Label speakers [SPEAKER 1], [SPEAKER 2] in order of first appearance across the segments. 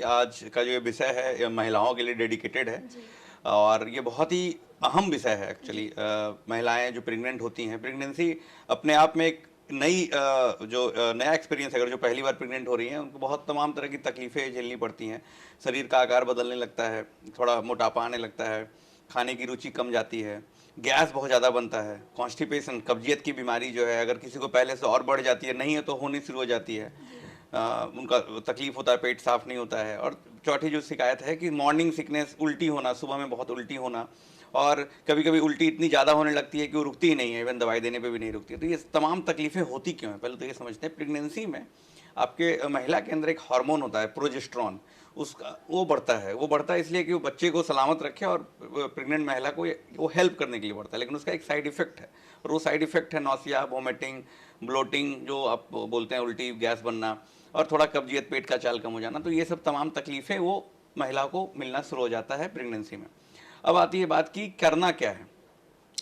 [SPEAKER 1] आज का जो विषय है ये महिलाओं के लिए डेडिकेटेड है
[SPEAKER 2] जी।
[SPEAKER 1] और ये बहुत ही अहम विषय है एक्चुअली। महिलाएं जो प्रेग्नेंट होती हैं, प्रेगनेंसी अपने आप में एक नई नया एक्सपीरियंस है। अगर जो पहली बार प्रेग्नेंट हो रही हैं उनको बहुत तमाम तरह की तकलीफ़ें झेलनी पड़ती हैं। शरीर का आकार बदलने लगता है, थोड़ा मोटापा आने लगता है, खाने की रुचि कम जाती है, गैस बहुत ज़्यादा बनता है, कॉन्स्टिपेशन कब्जियत की बीमारी जो है अगर किसी को पहले से और बढ़ जाती है, नहीं है तो होनी शुरू हो जाती है।
[SPEAKER 2] जी।
[SPEAKER 1] उनका तकलीफ होता है, पेट साफ नहीं होता है। और चौथी जो शिकायत है कि मॉर्निंग सिकनेस, उल्टी होना, सुबह में बहुत उल्टी होना, और कभी कभी उल्टी इतनी ज़्यादा होने लगती है कि वो रुकती ही नहीं है, इवन दवाई देने पे भी नहीं रुकती है। तो ये तमाम तकलीफ़ें होती क्यों हैं, पहले तो ये समझते हैं। प्रेगनेंसी में आपके महिला के अंदर एक हार्मोन होता है प्रोजेस्टेरॉन, उसका वो बढ़ता है इसलिए कि वो बच्चे को सलामत रखे और प्रेग्नेंट महिला को वो हेल्प करने के लिए बढ़ता है। लेकिन उसका एक साइड इफेक्ट है, और वो साइड इफेक्ट है नौसिया, वोमिटिंग, ब्लोटिंग जो आप बोलते हैं, उल्टी, गैस बनना, और थोड़ा कब्जियत, पेट का चाल कम हो जाना। तो ये सब तमाम तकलीफ़ें वो महिला को मिलना शुरू हो जाता है प्रेगनेंसी में। अब आती है बात की करना क्या है।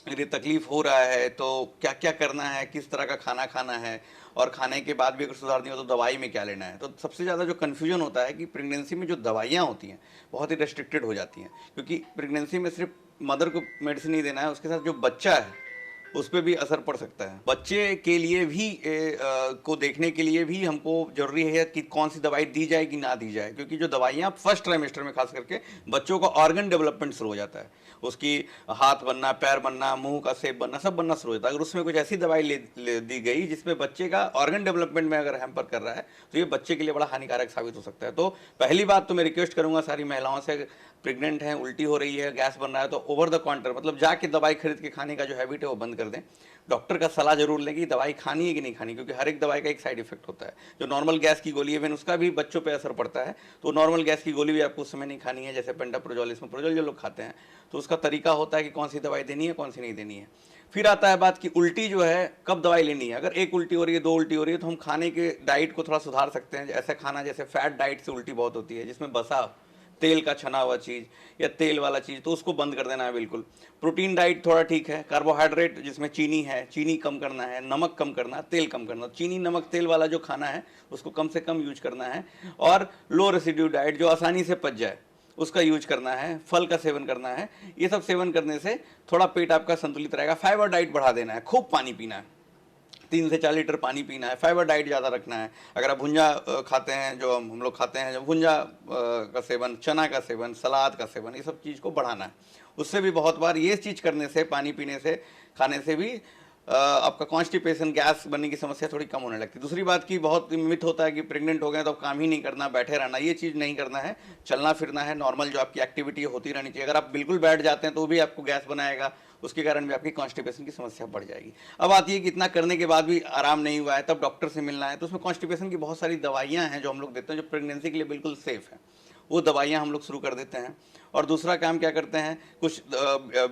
[SPEAKER 1] अगर ये तकलीफ हो रहा है तो क्या क्या करना है, किस तरह का खाना खाना है, और खाने के बाद भी अगर सुधार नहीं हो तो दवाई में क्या लेना है। तो सबसे ज़्यादा जो कन्फ्यूजन होता है कि प्रेगनेंसी में जो दवाइयाँ होती हैं बहुत ही रेस्ट्रिक्टेड हो जाती हैं, क्योंकि प्रेगनेंसी में सिर्फ मदर को मेडिसिन नहीं देना है, उसके साथ जो बच्चा है उस पर भी असर पड़ सकता है। बच्चे के लिए भी को देखने के लिए भी हमको जरूरी है कि कौन सी दवाई दी जाए कि ना दी जाए, क्योंकि जो दवाइयाँ फर्स्ट ट्राइमेस्टर में खास करके बच्चों का ऑर्गन डेवलपमेंट शुरू हो जाता है, उसकी हाथ बनना, पैर बनना, मुंह का शेप बनना, सब बनना शुरू हो जाता है। अगर उसमें कुछ ऐसी दवाई ले दी गई जिसमें बच्चे का ऑर्गन डेवलपमेंट में अगर हैम्पर कर रहा है तो ये बच्चे के लिए बड़ा हानिकारक साबित हो सकता है। तो पहली बात तो मैं रिक्वेस्ट करूंगा सारी महिलाओं से, प्रेग्नेंट हैं, उल्टी हो रही है, गैस बन रहा है, तो ओवर द काउंटर मतलब जाके दवाई खरीद के खाने का जो हैबिट है वो बंद कर दें। डॉक्टर का सलाह जरूर लें कि दवाई खानी है कि नहीं खानी, क्योंकि हर एक दवाई का एक साइड इफेक्ट होता है। जो नॉर्मल गैस की गोली है इवन उसका भी बच्चों पे असर पड़ता है, तो नॉर्मल गैस की गोली भी आपको उस समय नहीं खानी है। जैसे पेंटाप्रोजोल, इसमें प्रोजोल जो लोग खाते हैं, तो उसका तरीका होता है कि कौन सी दवाई देनी है, कौन सी नहीं देनी है। फिर आता है बात कि उल्टी जो है कब दवाई लेनी है। अगर एक उल्टी हो रही है, दो उल्टी हो रही है, तो हम खाने के डाइट को थोड़ा सुधार सकते हैं। ऐसा खाना जैसे फैट डाइट से उल्टी बहुत होती है, जिसमें बसा तेल का छना हुआ चीज़ या तेल वाला चीज़, तो उसको बंद कर देना है बिल्कुल। प्रोटीन डाइट थोड़ा ठीक है। कार्बोहाइड्रेट जिसमें चीनी है, चीनी कम करना है, नमक कम करना, तेल कम करना। चीनी, नमक, तेल वाला जो खाना है उसको कम से कम यूज करना है। और लो रेसिड्यू डाइट जो आसानी से पच जाए उसका यूज करना है। फल का सेवन करना है। ये सब सेवन करने से थोड़ा पेट आपका संतुलित रहेगा। फाइबर डाइट बढ़ा देना है, खूब पानी पीना है, 3 से 4 लीटर पानी पीना है। फाइबर डाइट ज़्यादा रखना है। अगर आप भुंजा खाते हैं, जो हम लोग खाते हैं, जो भुंजा का सेवन, चना का सेवन, सलाद का सेवन, ये सब चीज़ को बढ़ाना है। उससे भी बहुत बार ये चीज़ करने से, पानी पीने से, खाने से भी आपका कॉन्स्टिपेशन, गैस बनने की समस्या थोड़ी कम होने लगती है। दूसरी बात की बहुत मिथ होता है कि प्रेग्नेंट हो गए तो अब काम ही नहीं करना, बैठे रहना। ये चीज़ नहीं करना है। चलना फिरना है, नॉर्मल जो आपकी एक्टिविटी होती रहनी चाहिए। अगर आप बिल्कुल बैठ जाते हैं तो भी आपको गैस बनाएगा, उसके कारण भी आपकी कॉन्स्टिपेशन की समस्या बढ़ जाएगी। अब आती है कि इतना करने के बाद भी आराम नहीं हुआ है, तब डॉक्टर से मिलना है। तो उसमें कॉन्स्टिपेशन की बहुत सारी दवाइयाँ हैं जो हम लोग देते हैं, जो प्रेगनेंसी के लिए बिल्कुल सेफ़ है। वो दवाइयाँ हम लोग शुरू कर देते हैं। और दूसरा काम क्या करते हैं, कुछ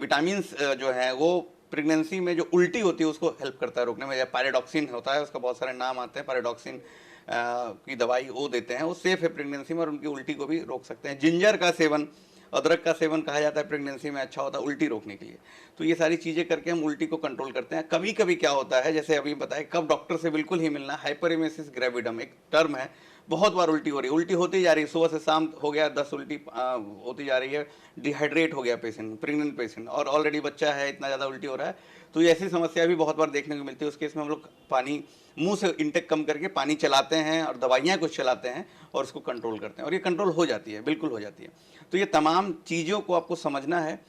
[SPEAKER 1] विटामिन्स जो हैं वो प्रेगनेंसी में जो उल्टी होती है उसको हेल्प करता है रोकने में। या पैराडॉक्सिन होता है, उसका बहुत सारे नाम आते हैं। पैराडॉक्सिन की दवाई वो देते हैं, वो सेफ़ है प्रेगनेंसी में और उनकी उल्टी को भी रोक सकते हैं। जिंजर का सेवन, अदरक का सेवन कहा जाता है प्रेगनेंसी में अच्छा होता है उल्टी रोकने के लिए। तो ये सारी चीज़ें करके हम उल्टी को कंट्रोल करते हैं। कभी कभी क्या होता है, जैसे अभी बताएं, कब डॉक्टर से बिल्कुल ही मिलना, हाइपरेमेसिस ग्रेविडम एक टर्म है। बहुत बार उल्टी हो रही है, उल्टी होती जा रही है, सुबह से शाम हो गया 10 उल्टी होती जा रही है। डिहाइड्रेट हो गया पेशेंट, प्रेग्नेंट पेशेंट, और ऑलरेडी बच्चा है, इतना ज़्यादा उल्टी हो रहा है। तो ये ऐसी समस्या भी बहुत बार देखने को मिलती है। उस केस में हम लोग पानी मुंह से इंटेक कम करके पानी चलाते हैं और दवाइयाँ कुछ चलाते हैं और उसको कंट्रोल करते हैं, और ये कंट्रोल हो जाती है, बिल्कुल हो जाती है। तो ये तमाम चीज़ों को आपको समझना है।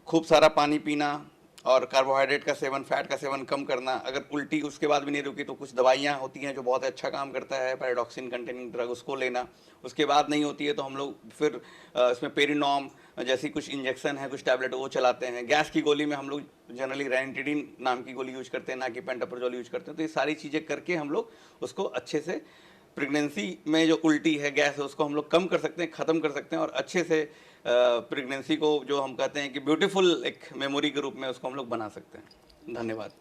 [SPEAKER 1] खूब सारा पानी पीना और कार्बोहाइड्रेट का सेवन, फैट का सेवन कम करना। अगर उल्टी उसके बाद भी नहीं रुकी तो कुछ दवाइयाँ होती हैं जो बहुत अच्छा काम करता है, पैराडॉक्सिन कंटेनिंग ड्रग, उसको लेना। उसके बाद नहीं होती है तो हम लोग फिर इसमें पेरिनॉम जैसी कुछ इंजेक्शन है, कुछ टैबलेट वो चलाते हैं। गैस की गोली में हम लोग जनरली रैनिटिडिन नाम की गोली यूज करते हैं, ना कि पेंटाप्रोजोल यूज करते हैं। तो ये सारी चीज़ें करके हम लोग उसको अच्छे से, प्रेगनेंसी में जो उल्टी है, गैस है, उसको हम लोग कम कर सकते हैं, ख़त्म कर सकते हैं, और अच्छे से प्रेगनेंसी को, जो हम कहते हैं कि ब्यूटीफुल एक मेमोरी के रूप में, उसको हम लोग बना सकते हैं। धन्यवाद।